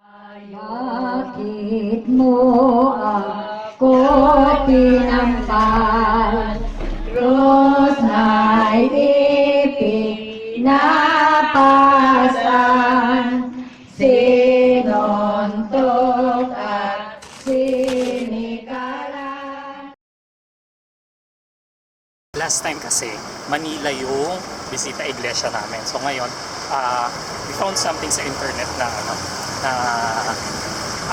Bakit mo ako tinampal? Krus na'y ipinapasan, sinuntok at sinikalan. Last time kasi, Manila yung bisita iglesia namin. So ngayon, we found something sa internet na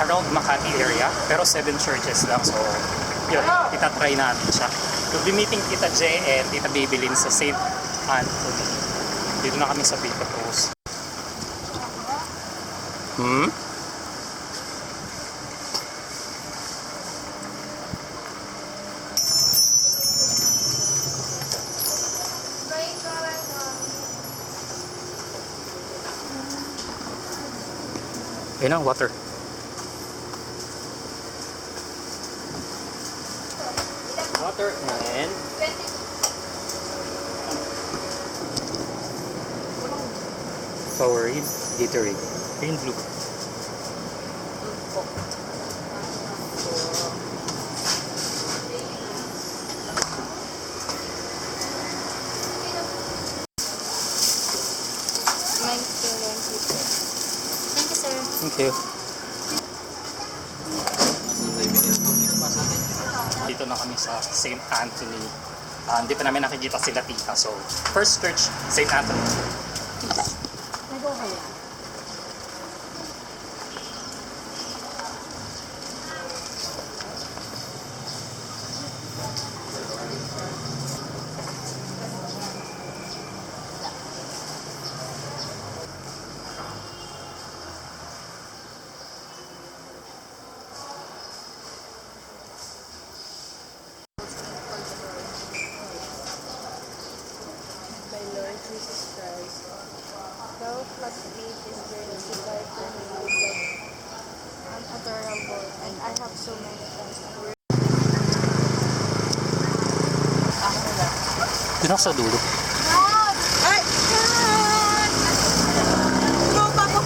around Makati area, pero 7 churches lang. So yun, itatry natin siya. We'll be meeting Tita J and Tita Babylin sa St. Anthony. Dito na kami sa Vita Cruz. Ayun ang water. Water and Powerade, Gatorade. Green, blue. Thank you, sir. Thank you. Dito na kami sa St. Anthony. Hindi pa namin nakikita sila tita. So, first church, St. Anthony. Nag-go kayo. Jesus Christ, thou hast made this journey to die for me with unutterable, and I have so many times heard. Doon ako sa dulo. Ay! Tropa ko!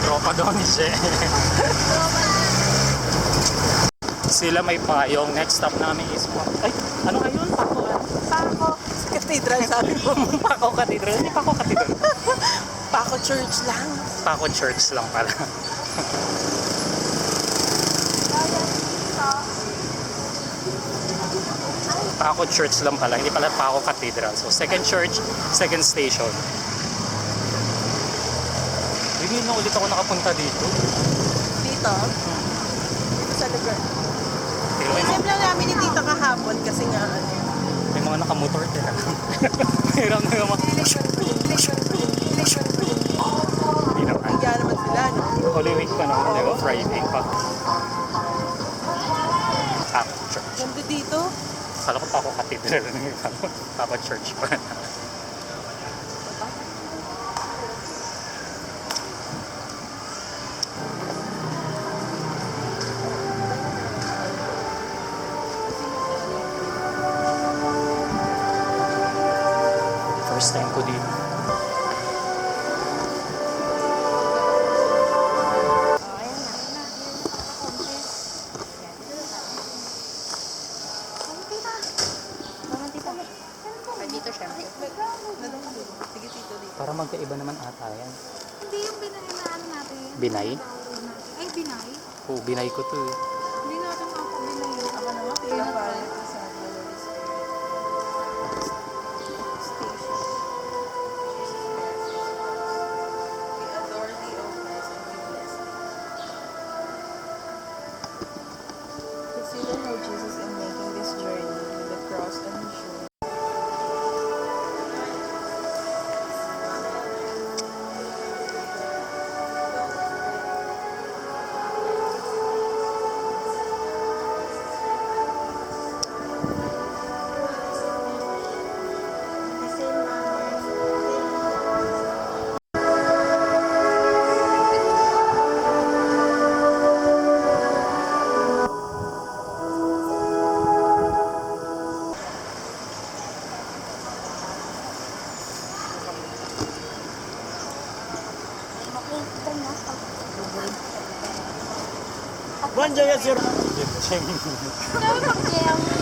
Tropa daw ni Je. Sila may payong. Next stop namin is ay, ano ayun? Pako. Pako! Cathedral, sabi mo. Pako Cathedral. Hindi Pako Cathedral. Pako Church lang. Pako Church lang pala. Pako Church lang pala. Hindi pala Pako Cathedral. So, second church, second station. Hindi na ulit ako nakapunta dito. Dito? Dito sa lugar. Pero Isip lang namin ni Tito kahapon kasi nga ano. may mga nakamotor din. Hirap na naman. Hindi naman. Higa naman sila, no? Holy Week pa naman. Diba? Friday pa. Pako Church. Ganda dito. Kala ko Pako Cathedral. Pako Church pa. First time ko dito. Dito, syempre. Sige, Tito, dito. Para magkaiba naman ata yan. Hindi yung binay na ano natin. Binay? Ay, binay? Oo, binay ko to eh. Hindi natin makakabinay. Ako naman, Tito, para sa We adore thee, O Christ, and we bless thee. Consider how Jesus, in making this journey with the cross on his shoulder,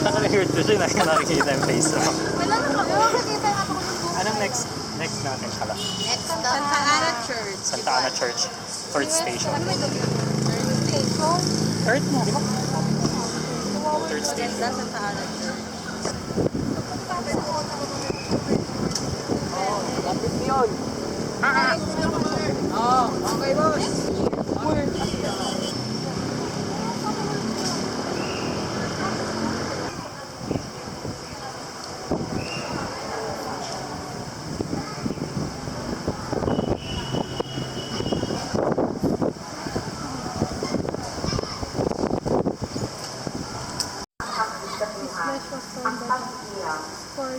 Naka-heard to siya, nakikita yung face mo. Wala na kami. Makikita nga ako yung buhay. Anong next natin pala? Next Santa Ana Church. Santa Ana Church, third station. Ano may gabi? Station? Third mo, di ba? Third station. Maganda Santa Ana Church. Okay, boss.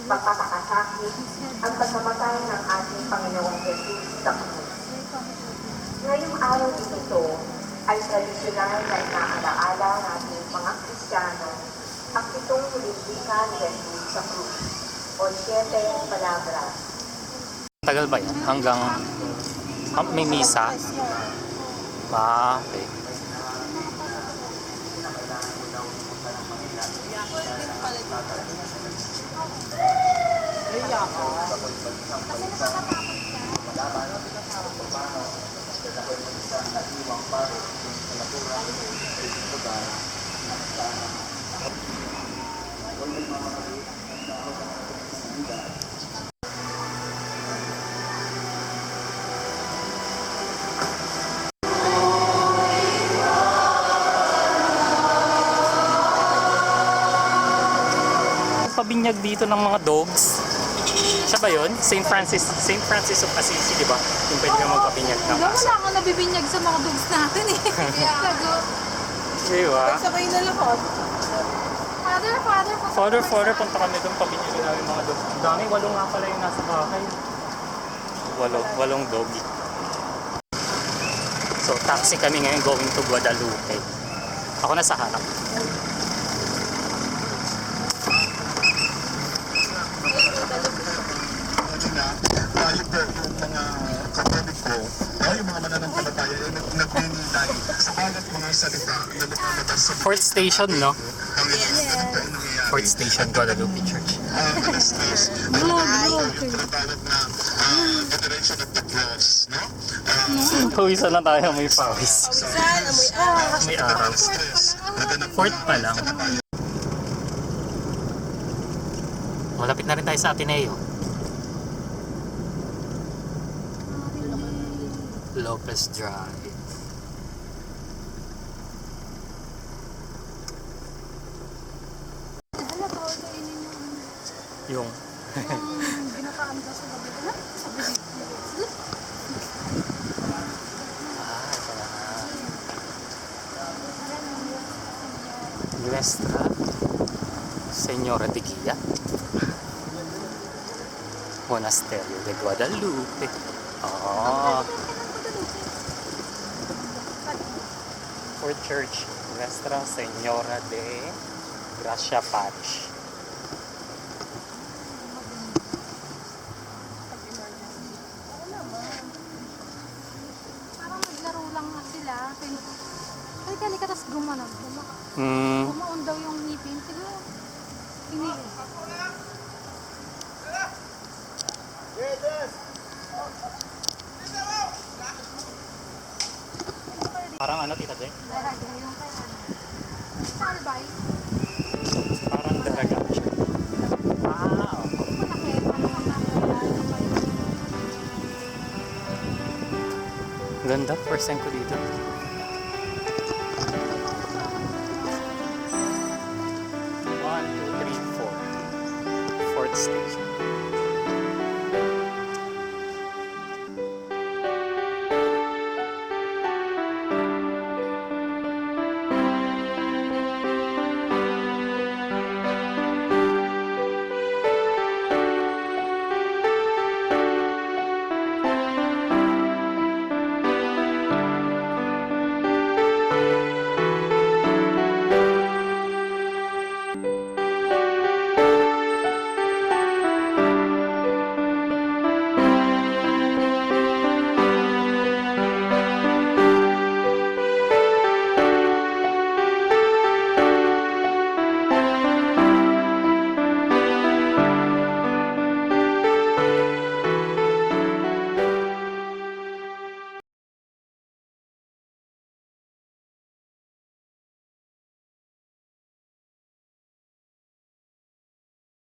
pagpapakasakit at pagkamatay ng ating Panginoong Jesus sa krus. Ngayong araw din ito ay tradisyonal na inaalaala natin mga Kristiyano ang pitong huling wika ni Jesus sa krus o Siete Palabras. Tagal ba yan? Hanggang may misa? Okay. Pabinyag dito ng mga dogs. Siya ba yun? St. Francis of Assisi, di ba? Yung pwede ka magpabinyag ng Wala, aso. wala akong nabibinyag sa mga dogs natin eh. Gago. Di ba? Sabay na lahat. Father. Punta kami doon, pabinyagin namin mga dogs. Ang dami, 8 nga pala yung nasa bahay. 8 doggy. So, taxi kami ngayon going to Guadalupe. Ako na sa harap. Tayo po yung mga Katoliko, yung mga mananampalataya ay nagninilay sa bawat mga salita na lumalabas sa Fourth station, no? Panginoon. Fourth station, Guadalupe Church. Alas dos, ay yung tinatawag na Veneration of the Cross, no? Pawisan na tayo, may pawis. Saan? Amoy araw. May araw. Stress, naganap Fourth pa lang. Malapit na rin tayo sa Ateneo. Lopez Drive. Wala, bawal kainin Yung yung binataan ka sa gabi. Ano? Sa gabi. Nuestra Señora de Guía, Monasterio de Guadalupe. Fourth Church, Nuestra Señora de Gracia Parish. Parang naglaro lang nga sila. Halika, tapos gumanap. Gumaon daw yung ngipin. Siguro, Parang ano, Tita Jay? Daraga yung kay ano. Salbay. Parang daraga siya. Wow! Malaki. Ganda, first time ko dito. 1, 2, 3, 4. Fourth station.